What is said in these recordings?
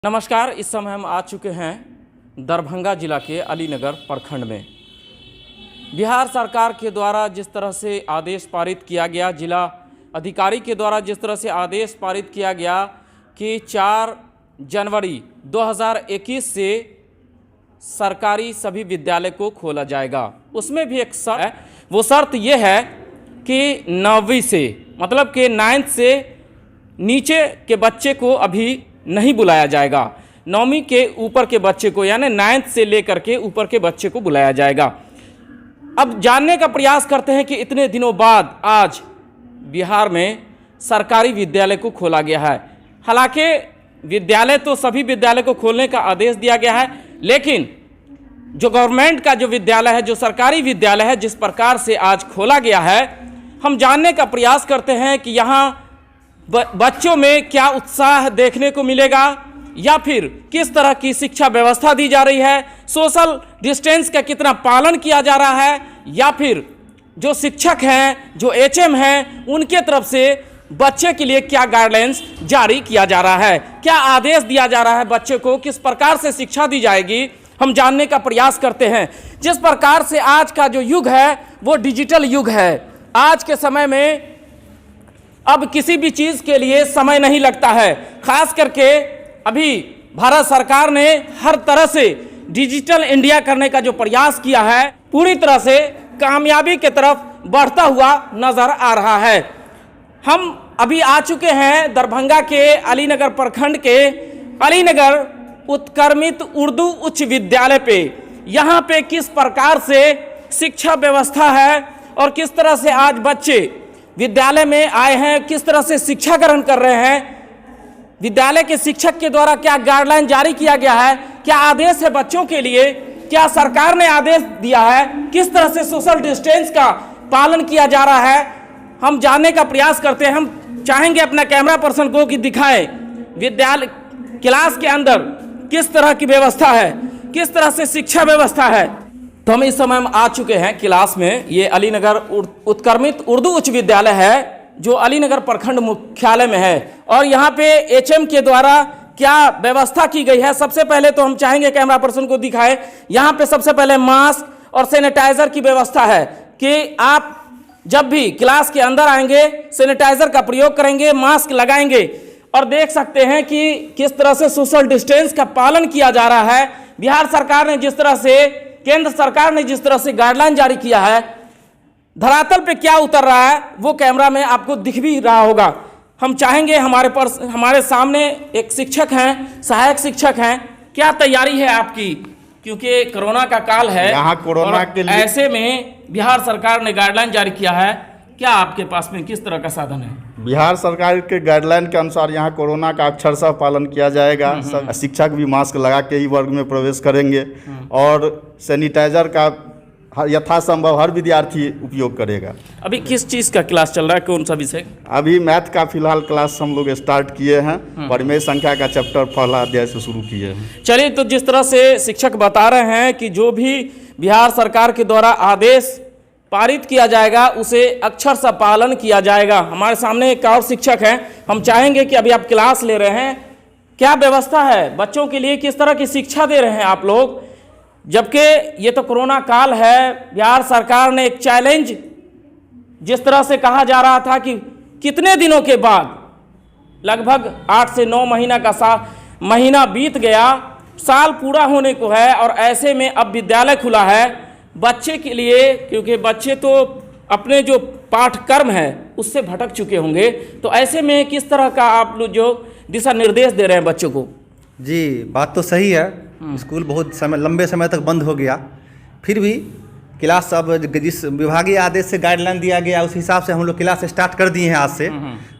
नमस्कार। इस समय हम आ चुके हैं दरभंगा जिला के अलीनगर प्रखंड में। बिहार सरकार के द्वारा जिस तरह से आदेश पारित किया गया, जिला अधिकारी के द्वारा जिस तरह से आदेश पारित किया गया कि 4 जनवरी 2021 से सरकारी सभी विद्यालय को खोला जाएगा, उसमें भी एक शर्त है। वो शर्त ये है कि 9वीं से मतलब कि 9th से नीचे के बच्चे को अभी नहीं बुलाया जाएगा। 9वीं के ऊपर के बच्चे को यानी 9th से लेकर के ऊपर के बच्चे को बुलाया जाएगा। अब जानने का प्रयास करते हैं कि इतने दिनों बाद आज बिहार में सरकारी विद्यालय को खोला गया है। हालांकि विद्यालय तो सभी विद्यालय को खोलने का आदेश दिया गया है, लेकिन जो गवर्नमेंट का जो विद्यालय है, जो सरकारी विद्यालय है, जिस प्रकार से आज खोला गया है, हम जानने का प्रयास करते हैं कि यहाँ बच्चों में क्या उत्साह देखने को मिलेगा या फिर किस तरह की शिक्षा व्यवस्था दी जा रही है, सोशल डिस्टेंस का कितना पालन किया जा रहा है, या फिर जो शिक्षक हैं, जो एचएम हैं, उनके तरफ से बच्चे के लिए क्या गाइडलाइंस जारी किया जा रहा है, क्या आदेश दिया जा रहा है, बच्चे को किस प्रकार से शिक्षा दी जाएगी, हम जानने का प्रयास करते हैं। जिस प्रकार से आज का जो युग है वो डिजिटल युग है। आज के समय में अब किसी भी चीज़ के लिए समय नहीं लगता है। खास करके अभी भारत सरकार ने हर तरह से डिजिटल इंडिया करने का जो प्रयास किया है, पूरी तरह से कामयाबी की तरफ बढ़ता हुआ नज़र आ रहा है। हम अभी आ चुके हैं दरभंगा के अलीनगर प्रखंड के अलीनगर उत्क्रमित उर्दू उच्च विद्यालय पे। यहाँ पे किस प्रकार से शिक्षा व्यवस्था है और किस तरह से आज बच्चे विद्यालय में आए हैं, किस तरह से शिक्षा ग्रहण कर रहे हैं, विद्यालय के शिक्षक के द्वारा क्या गाइडलाइन जारी किया गया है, क्या आदेश है बच्चों के लिए, क्या सरकार ने आदेश दिया है, किस तरह से सोशल डिस्टेंस का पालन किया जा रहा है, हम जानने का प्रयास करते हैं। हम चाहेंगे अपना कैमरा पर्सन को कि दिखाएं विद्यालय क्लास के अंदर किस तरह की व्यवस्था है, किस तरह से शिक्षा व्यवस्था है। तो हम इस समय हम आ चुके हैं क्लास में। ये अलीनगर उत्क्रमित उर्दू उच्च विद्यालय है जो अलीनगर प्रखंड मुख्यालय में है, और यहाँ पे एचएम के द्वारा क्या व्यवस्था की गई है, सबसे पहले तो हम चाहेंगे कैमरा पर्सन को दिखाएं। यहाँ पे सबसे पहले मास्क और सैनिटाइजर की व्यवस्था है कि आप जब भी क्लास के अंदर आएंगे सैनिटाइजर का प्रयोग करेंगे, मास्क लगाएंगे, और देख सकते हैं कि किस तरह से सोशल डिस्टेंस का पालन किया जा रहा है। बिहार सरकार ने जिस तरह से, केंद्र सरकार ने जिस तरह से गाइडलाइन जारी किया है, धरातल पे क्या उतर रहा है वो कैमरा में आपको दिख भी रहा होगा। हम चाहेंगे हमारे सामने एक शिक्षक हैं, सहायक शिक्षक हैं, क्या तैयारी है आपकी, क्योंकि कोरोना का काल है, यहाँ कोरोना के लिए ऐसे में बिहार सरकार ने गाइडलाइन जारी किया है, क्या आपके पास में किस तरह का साधन है? बिहार सरकार के गाइडलाइन के अनुसार यहाँ कोरोना का अक्षरशः पालन किया जाएगा। शिक्षक भी मास्क लगा के ही वर्ग में प्रवेश करेंगे और सैनिटाइजर का यथासंभव हर विद्यार्थी उपयोग करेगा। अभी किस चीज़ का क्लास चल रहा है, कौन सा विषय? अभी मैथ का फिलहाल क्लास हम लोग स्टार्ट किए हैं, परिमेय संख्या का चैप्टर पहला अध्याय से शुरू किए हैं। चलिए, तो जिस तरह से शिक्षक बता रहे हैं कि जो भी बिहार सरकार के द्वारा आदेश पारित किया जाएगा उसे अक्षर सा पालन किया जाएगा। हमारे सामने एक और शिक्षक हैं, हम चाहेंगे कि अभी आप क्लास ले रहे हैं, क्या व्यवस्था है बच्चों के लिए, किस तरह की शिक्षा दे रहे हैं आप लोग, जबकि ये तो कोरोना काल है। बिहार सरकार ने एक चैलेंज जिस तरह से कहा जा रहा था कि कितने दिनों के बाद, लगभग 8 से 9 महीना का महीना बीत गया, साल पूरा होने को है, और ऐसे में अब विद्यालय खुला है बच्चे के लिए, क्योंकि बच्चे तो अपने जो पाठ्यक्रम है उससे भटक चुके होंगे। तो ऐसे में किस तरह का आप लोग जो दिशा निर्देश दे रहे हैं बच्चों को? जी, बात तो सही है। स्कूल बहुत लंबे समय तक बंद हो गया, फिर भी क्लास अब जिस विभागीय आदेश से गाइडलाइन दिया गया उस हिसाब से हम लोग क्लास स्टार्ट कर दिए हैं आज से।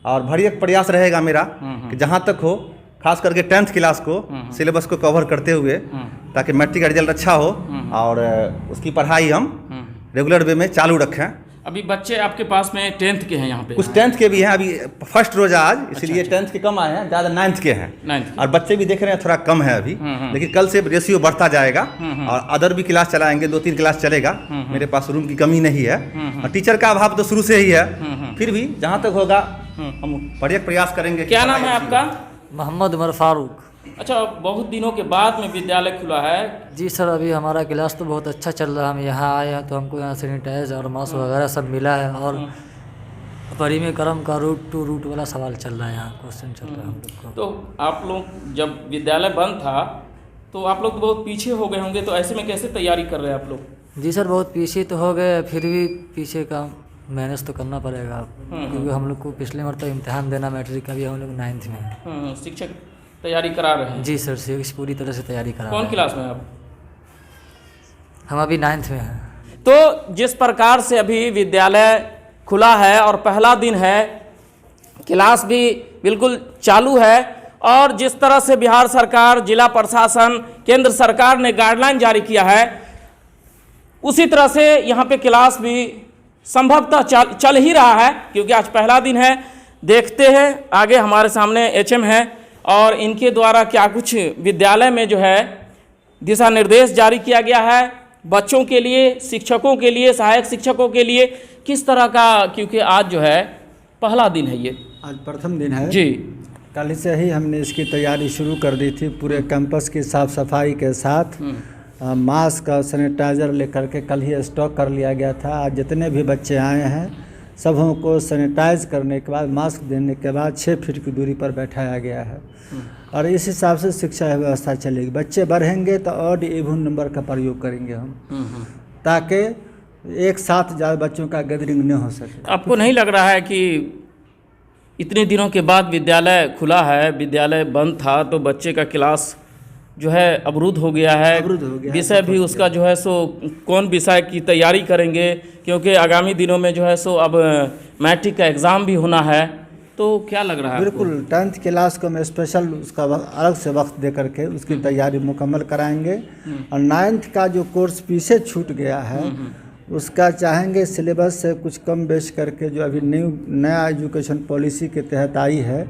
और भरी एक प्रयास रहेगा मेरा कि जहाँ तक हो, खास करके 10th क्लास को सिलेबस को कवर करते हुए, ताकि मैट्रिक का रिजल्ट अच्छा हो और उसकी पढ़ाई हम रेगुलर वे में चालू रखें। अभी बच्चे आपके पास में 10th के हैं यहाँ पे? कुछ 10th के भी हैं, अभी फर्स्ट रोज आज, इसलिए 10th के कम आए हैं, ज़्यादा 9th के हैं, और बच्चे भी देख रहे हैं थोड़ा कम है अभी, लेकिन कल से रेशियो बढ़ता जाएगा और अदर भी क्लास चलाएंगे, 2-3 क्लास चलेगा। मेरे पास रूम की कमी नहीं है और टीचर का अभाव तो शुरू से ही है, फिर भी जहाँ तक होगा हम बड़े प्रयास करेंगे। क्या नाम है आपका? मोहम्मद उमर फारूक। अच्छा, बहुत दिनों के बाद में विद्यालय खुला है। जी सर, अभी हमारा क्लास तो बहुत अच्छा चल रहा है। हम यहाँ आए हैं तो हमको यहाँ सैनिटाइज और मास्क वगैरह सब मिला है, और परिमेक्रम का रूट टू रूट वाला सवाल चल रहा है, यहाँ क्वेश्चन चल रहा है हम लोग को। तो आप लोग जब विद्यालय बंद था तो आप लोग तो बहुत पीछे हो गए होंगे, तो ऐसे में कैसे तैयारी कर रहे हैं आप लोग? जी सर, बहुत पीछे तो हो गए, फिर भी पीछे का मैनेज तो करना पड़ेगा, क्योंकि हम लोग को पिछले मरतब इम्तिहान देना मैट्रिक का भी, हम लोग 9th में हैं। शिक्षक तैयारी करा रहे हैं? जी सर, पूरी तरह से तैयारी करा रहे कौन हैं। क्लास में आप? हम अभी 9th में हैं। तो जिस प्रकार से अभी विद्यालय खुला है और पहला दिन है, क्लास भी बिल्कुल चालू है, और जिस तरह से बिहार सरकार, जिला प्रशासन, केंद्र सरकार ने गाइडलाइन जारी किया है, उसी तरह से यहाँ पे क्लास भी संभवतः चल ही रहा है, क्योंकि आज पहला दिन है। देखते हैं आगे, हमारे सामने एचएम है और इनके द्वारा क्या कुछ विद्यालय में जो है दिशा निर्देश जारी किया गया है बच्चों के लिए, शिक्षकों के लिए, सहायक शिक्षकों के लिए, किस तरह का, क्योंकि आज जो है पहला दिन है, ये आज प्रथम दिन है जी। कल से ही हमने इसकी तैयारी शुरू कर दी थी, पूरे कैंपस की साफ सफाई के साथ मास्क और सैनिटाइज़र लेकर के कल ही स्टॉक कर लिया गया था। आज जितने भी बच्चे आए हैं सबों को सैनिटाइज करने के बाद, मास्क देने के बाद 6 फीट की दूरी पर बैठाया गया है, और इस हिसाब से शिक्षा व्यवस्था चलेगी। बच्चे बढ़ेंगे तो ऑड इवन नंबर का प्रयोग करेंगे हम, ताकि एक साथ ज़्यादा बच्चों का गैदरिंग न हो सके। आपको नहीं लग रहा है कि इतने दिनों के बाद विद्यालय खुला है, विद्यालय बंद था तो बच्चे का क्लास जो है अवरुद्ध हो गया है, विषय भी उसका जो है सो कौन विषय की तैयारी करेंगे, क्योंकि आगामी दिनों में जो है सो अब मैट्रिक का एग्ज़ाम भी होना है, तो क्या लग रहा है? बिल्कुल 10th क्लास को हम स्पेशल उसका अलग से वक्त दे करके उसकी तैयारी मुकम्मल कराएंगे, और 9th का जो कोर्स पीछे छूट गया है उसका चाहेंगे सिलेबस से कुछ कम बेच करके, जो अभी नया एजुकेशन पॉलिसी के तहत आई है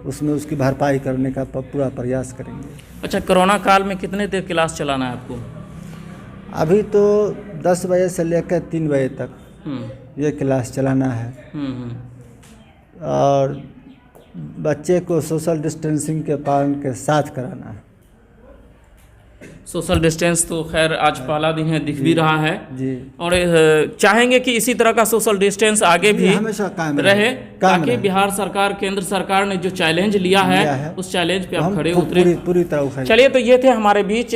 उसमें उसकी भरपाई करने का पूरा प्रयास करेंगे। अच्छा, कोरोना काल में कितने देर क्लास चलाना है आपको? अभी तो 10 बजे से लेकर 3 बजे तक ये क्लास चलाना है, और बच्चे को सोशल डिस्टेंसिंग के पालन के साथ कराना है। सोशल डिस्टेंस तो खैर आज पहला दिन है, दिख भी रहा है जी, और चाहेंगे कि इसी तरह का सोशल डिस्टेंस आगे भी हमेशा कायम रहे, ताकि बिहार सरकार, केंद्र सरकार ने जो चैलेंज लिया है उस चैलेंज पे आप खड़े उतरे। पूरी तरह। चलिए, तो ये थे हमारे बीच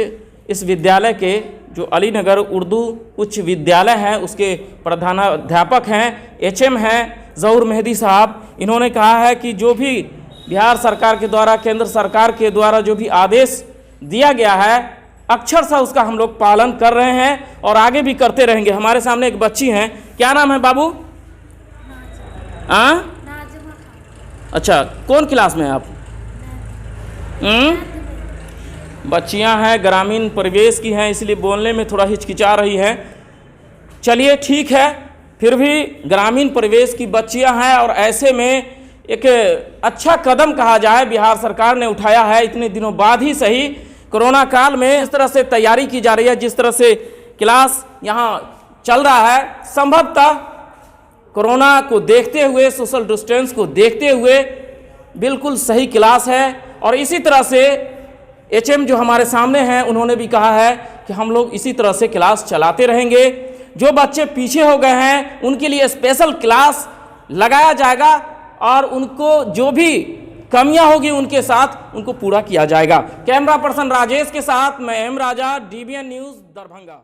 इस विद्यालय के जो अलीनगर उर्दू उच्च विद्यालय है उसके प्रधानाध्यापक हैं, एचएम हैं ज़हूर मेहदी साहब। इन्होंने कहा है कि जो भी बिहार सरकार के द्वारा, केंद्र सरकार के द्वारा जो भी आदेश दिया गया है, अक्षरशः उसका हम लोग पालन कर रहे हैं और आगे भी करते रहेंगे। हमारे सामने एक बच्ची हैं, क्या नाम है बाबू? अच्छा, कौन क्लास में हैं आप? बच्चियां हैं, ग्रामीण परिवेश की हैं, इसलिए बोलने में थोड़ा हिचकिचा रही हैं। चलिए ठीक है, फिर भी ग्रामीण परिवेश की बच्चियां हैं, और ऐसे में एक अच्छा कदम कहा जाए बिहार सरकार ने उठाया है, इतने दिनों बाद ही सही। कोरोना काल में जिस तरह से तैयारी की जा रही है, जिस तरह से क्लास यहाँ चल रहा है, संभवतः कोरोना को देखते हुए, सोशल डिस्टेंस को देखते हुए बिल्कुल सही क्लास है। और इसी तरह से एचएम जो हमारे सामने हैं, उन्होंने भी कहा है कि हम लोग इसी तरह से क्लास चलाते रहेंगे। जो बच्चे पीछे हो गए हैं उनके लिए स्पेशल क्लास लगाया जाएगा, और उनको जो भी कमियां होगी उनके साथ उनको पूरा किया जाएगा। कैमरा पर्सन राजेश के साथ मैं एम राजा, DBN न्यूज़ दरभंगा।